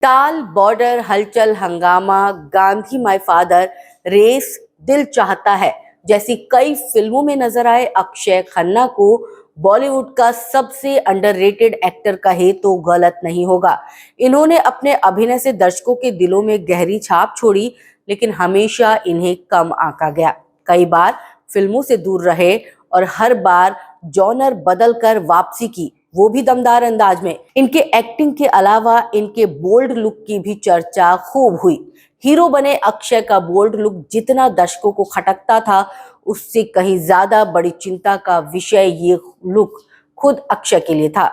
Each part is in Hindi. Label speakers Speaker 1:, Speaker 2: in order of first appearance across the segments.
Speaker 1: ताल, बॉर्डर, हलचल, हंगामा, गांधी माय फादर, रेस, दिल चाहता है जैसी कई फिल्मों में नजर आए अक्षय खन्ना को बॉलीवुड का सबसे अंडररेटेड एक्टर कहे तो गलत नहीं होगा। इन्होंने अपने अभिनय से दर्शकों के दिलों में गहरी छाप छोड़ी, लेकिन हमेशा इन्हें कम आंका गया। कई बार फिल्मों से दूर रहे और हर बार जॉनर बदल कर वापसी की, वो भी दमदार अंदाज में। इनके एक्टिंग के अलावा इनके बोल्ड लुक की भी चर्चा खूब हुई। हीरो बने अक्षय का बोल्ड लुक जितना दर्शकों को खटकता था, उससे कहीं ज्यादा बड़ी चिंता का विषय ये लुक खुद अक्षय के लिए था।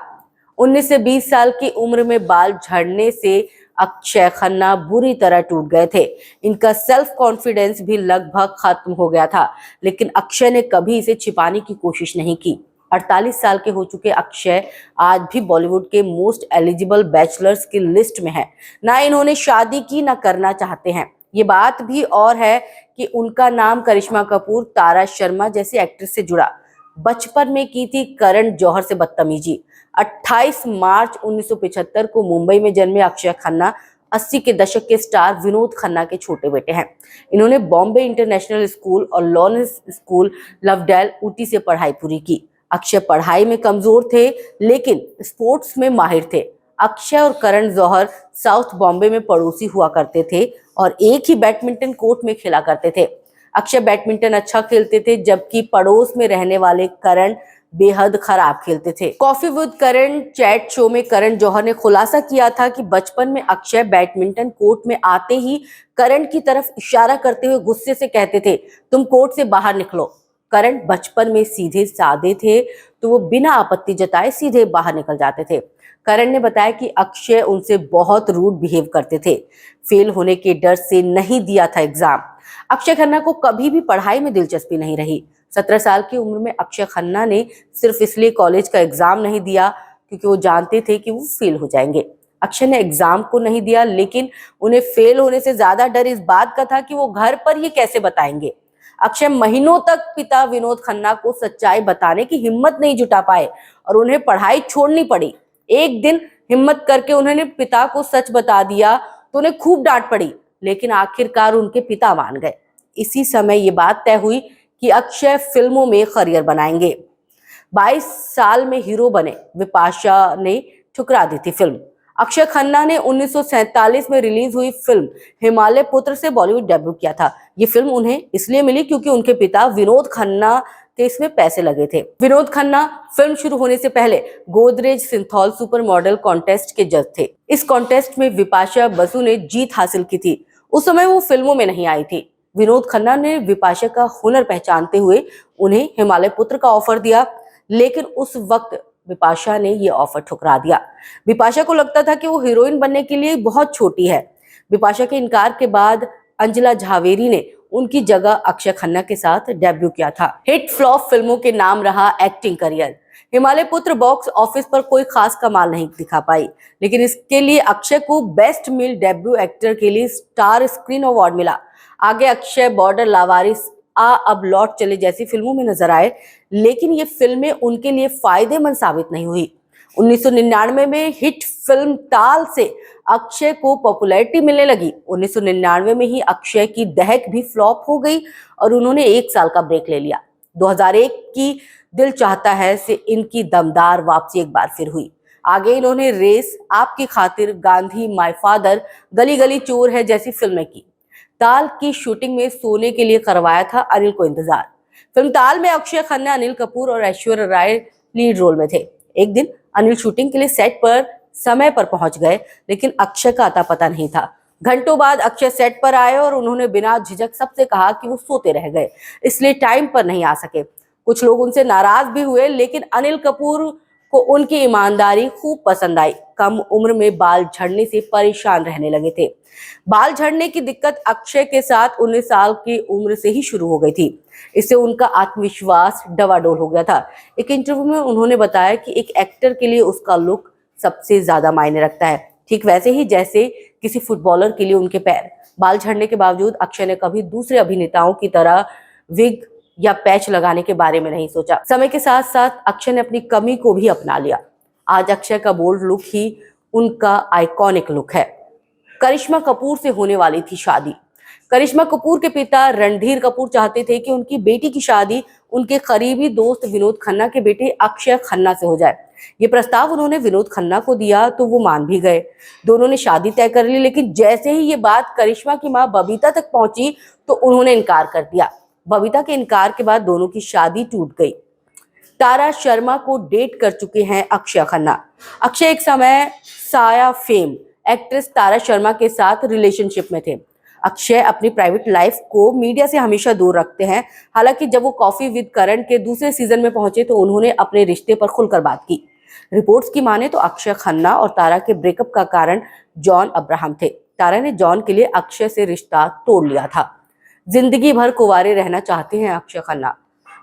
Speaker 1: 19 से 20 साल की उम्र में बाल झड़ने से अक्षय खन्ना बुरी तरह टूट गए थे। इनका सेल्फ कॉन्फिडेंस भी लगभग खत्म हो गया था, लेकिन अक्षय ने कभी इसे छिपाने की कोशिश नहीं की। 48 साल के हो चुके अक्षय आज भी बॉलीवुड के मोस्ट एलिजिबल बैचलर्स की लिस्ट में है। ना इन्होंने शादी की, ना करना चाहते हैं। ये बात भी और है कि उनका नाम करिश्मा कपूर, तारा शर्मा जैसी एक्ट्रेस से जुड़ा। बचपन में की थी करण जौहर से बदतमीजी। 28 मार्च 1975 को मुंबई में जन्मे अक्षय खन्ना 80 के दशक के स्टार विनोद खन्ना के छोटे बेटे हैं। इन्होंने बॉम्बे इंटरनेशनल स्कूल और लॉरेंस स्कूल लवडेल ऊटी से पढ़ाई पूरी की। अक्षय पढ़ाई में कमजोर थे, लेकिन स्पोर्ट्स में माहिर थे। अक्षय और करण जौहर साउथ बॉम्बे में पड़ोसी हुआ करते थे और एक ही बैडमिंटन कोर्ट में खेला करते थे। अक्षय बैडमिंटन अच्छा खेलते थे, जबकि पड़ोस में रहने वाले करण बेहद खराब खेलते थे। Coffee with Karan chat show में करण जौहर ने खुलासा किया था कि बचपन में अक्षय बैडमिंटन कोर्ट में आते ही करण की तरफ इशारा करते हुए गुस्से से कहते थे, तुम कोर्ट से बाहर निकलो। करण बचपन में सीधे साधे थे, तो वो बिना आपत्ति जताए सीधे बाहर निकल जाते थे। करण ने बताया कि अक्षय उनसे बहुत रूड बिहेव करते थे। फेल होने के डर से नहीं दिया था एग्जाम। अक्षय खन्ना को कभी भी पढ़ाई में दिलचस्पी नहीं रही। 17 साल की उम्र में अक्षय खन्ना ने सिर्फ इसलिए कॉलेज का एग्जाम नहीं दिया क्योंकि वो जानते थे कि वो फेल हो जाएंगे। अक्षय ने एग्जाम को नहीं दिया, लेकिन उन्हें फेल होने से ज्यादा डर इस बात का था कि वो घर पर ये कैसे बताएंगे। अक्षय महीनों तक पिता विनोद खन्ना को सच्चाई बताने की हिम्मत नहीं जुटा पाए और उन्हें पढ़ाई छोड़नी पड़ी। एक दिन हिम्मत करके उन्होंने पिता को सच बता दिया तो उन्हें खूब डांट पड़ी, लेकिन आखिरकार उनके पिता मान गए। इसी समय ये बात तय हुई कि अक्षय फिल्मों में करियर बनाएंगे। 22 साल में हीरो बने विपाशा ने ठुकरा दी थी फिल्म। अक्षय खन्ना ने 1947 में रिलीज हुई फिल्म हिमालय पुत्र से बॉलीवुड डेब्यू किया था। ये फिल्म उन्हें इसलिए मिली क्योंकि उनके पिता विनोद खन्ना के इसमें पैसे लगे थे। विनोद खन्ना फिल्म शुरू होने से पहले Godrej Cinthol super model contest के जज थे। इस कॉन्टेस्ट में विपाशा बसु ने जीत हासिल की थी। उस समय वो फिल्मों में नहीं आई थी। विनोद खन्ना ने विपाशा का हुनर पहचानते हुए उन्हें हिमालय पुत्र का ऑफर दिया, लेकिन उस वक्त विपाशा ने ये ऑफर ठुकरा दिया। विपाशा को लगता था कि वो हीरोइन बनने के लिए बहुत छोटी है। विपाशा के इनकार के बाद अंजला झावेरी ने उनकी जगह अक्षय खन्ना के साथ डेब्यू किया था। हिट फ्लॉप फिल्मों के नाम रहा एक्टिंग करियर। हिमालय पुत्र बॉक्स ऑफिस पर कोई खास कमाल नहीं दिखा पाई, लेकिन इसके लिए अक्षय को बेस्ट मेल डेब्यू एक्टर के लिए स्टार स्क्रीन अवार्ड मिला। आगे अक्षय बॉर्डर, लावारिस, अब लौट चले जैसी फिल्मों में नजर आए, लेकिन ये फिल्में उनके लिए फायदेमंद साबित नहीं हुई। 1999 में हिट फिल्म ताल से अक्षय को पॉपुलैरिटी मिलने लगी। 1999 में ही अक्षय की दहक भी फ्लॉप हो गई और उन्होंने 1 साल का ब्रेक ले लिया। 2001 की दिल चाहता है से इनकी दमदार वापसी एक बार फिर हुई। आगे इन्होंने रेस, आपकी खातिर, गांधी माय फादर, गली गली चोर है जैसी फिल्में की। ताल की शूटिंग में सोने के लिए करवाया था अनिल को इंतजार। फिल्म ताल में अक्षय खन्ना, अनिल कपूर और ऐश्वर्या राय लीड रोल में थे। एक दिन अनिल शूटिंग के लिए सेट पर समय पर पहुंच गए, लेकिन अक्षय का अता पता नहीं था। घंटों बाद अक्षय सेट पर आए और उन्होंने बिना झिझक सबसे कहा कि वो सोते रह गए, इसलिए टाइम पर नहीं आ सके। कुछ लोग उनसे नाराज भी हुए, लेकिन अनिल कपूर को उनकी ईमानदारी खूब पसंद आई। कम उम्र में बाल झड़ने से परेशान रहने लगे थे। बाल झड़ने की दिक्कत अक्षय के साथ 19 साल की उम्र से ही शुरू हो गई थी। इससे उनका आत्मविश्वास डवाडोल हो गया था। एक इंटरव्यू में उन्होंने बताया कि एक एक्टर के लिए उसका लुक सबसे ज्यादा मायने रखता है, ठीक वैसे ही जैसे किसी फुटबॉलर के लिए उनके पैर। बाल झड़ने के बावजूद अक्षय ने कभी दूसरे अभिनेताओं की तरह विग या पैच लगाने के बारे में नहीं सोचा। समय के साथ साथ अक्षय ने अपनी कमी को भी अपना लिया। आज अक्षय का बोल्ड लुक ही उनका आइकॉनिक लुक है। करिश्मा कपूर से होने वाली थी शादी। करिश्मा कपूर के पिता रणधीर कपूर चाहते थे कि उनकी बेटी की शादी उनके करीबी दोस्त विनोद खन्ना के बेटे अक्षय खन्ना से हो जाए। ये प्रस्ताव उन्होंने विनोद खन्ना को दिया तो वो मान भी गए। दोनों ने शादी तय कर ली, लेकिन जैसे ही ये बात करिश्मा की मां बबीता तक पहुंची तो उन्होंने इनकार कर दिया। बबीता के इनकार के बाद दोनों की शादी टूट गई। तारा शर्मा को डेट कर चुके हैं अक्षय खन्ना। अक्षय एक समय साया फेम एक्ट्रेस तारा शर्मा के साथ रिलेशनशिप में थे। अक्षय अपनी प्राइवेट लाइफ को मीडिया से हमेशा दूर रखते हैं। हालांकि जब वो कॉफी विद करण के दूसरे सीजन में पहुंचे तो उन्होंने अपने रिश्ते पर खुलकर बात की। रिपोर्ट्स की माने तो अक्षय खन्ना और तारा के ब्रेकअप का कारण जॉन अब्राहम थे। तारा ने जॉन के लिए अक्षय से रिश्ता तोड़ लिया था। जिंदगी भर कुंवारे रहना चाहते हैं अक्षय खन्ना।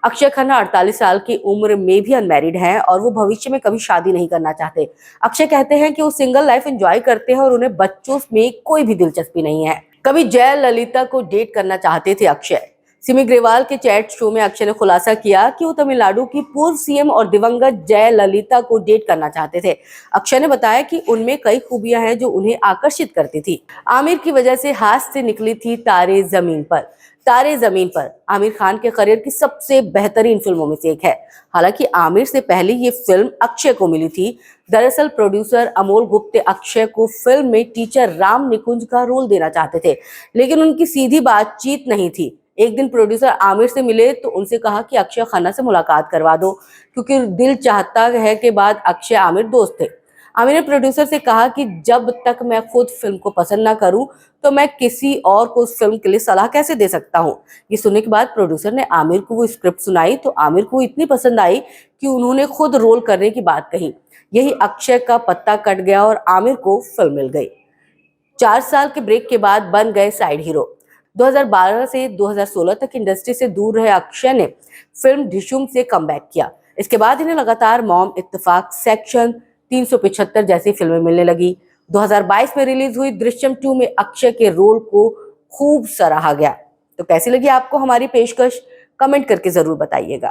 Speaker 1: अक्षय खन्ना 48 साल की उम्र में भी अनमैरिड हैं और वो भविष्य में कभी शादी नहीं करना चाहते। अक्षय कहते हैं कि वो सिंगल लाइफ एंजॉय करते हैं और उन्हें बच्चों में कोई भी दिलचस्पी नहीं है। कभी जयललिता को डेट करना चाहते थे अक्षय। सिमी ग्रेवाल के चैट शो में अक्षय ने खुलासा किया कि वो तमिलनाडु की पूर्व सीएम और दिवंगत जयललिता को डेट करना चाहते थे। अक्षय ने बताया कि उनमें कई खूबियां हैं जो उन्हें आकर्षित करती थी। आमिर की वजह से हाथ से निकली थी तारे जमीन पर। तारे जमीन पर आमिर खान के करियर की सबसे बेहतरीन फिल्मों में से एक है। हालांकि आमिर से पहले ये फिल्म अक्षय को मिली थी। दरअसल प्रोड्यूसर अमोल गुप्ते अक्षय को फिल्म में टीचर राम निकुंज का रोल देना चाहते थे, लेकिन उनकी सीधी बातचीत नहीं थी। एक दिन प्रोड्यूसर आमिर से मिले तो उनसे कहा कि अक्षय खन्ना से मुलाकात करवा दो, क्योंकि दिल चाहता है के बाद अक्षय आमिर दोस्त थे। आमिर ने प्रोड्यूसर से कहा कि जब तक मैं खुद फिल्म को पसंद ना करूं तो मैं किसी और को उस फिल्म के लिए सलाह कैसे दे सकता हूं। ये सुनने के बाद प्रोड्यूसर ने आमिर को वो स्क्रिप्ट सुनाई तो आमिर को इतनी पसंद आई कि उन्होंने खुद रोल करने की बात कही। यही अक्षय का पत्ता कट गया और आमिर को फिल्म मिल गई। 4 साल के ब्रेक के बाद बन गए साइड हीरो। 2012 से 2016 तक इंडस्ट्री से दूर रहे अक्षय ने फिल्म ढिशुम से कमबैक किया। इसके बाद इन्हें लगातार मॉम, इत्तेफाक, सेक्शन 375 जैसी फिल्में मिलने लगी। 2022 में रिलीज हुई दृश्यम 2 में अक्षय के रोल को खूब सराहा गया। तो कैसी लगी आपको हमारी पेशकश? कमेंट करके जरूर बताइएगा।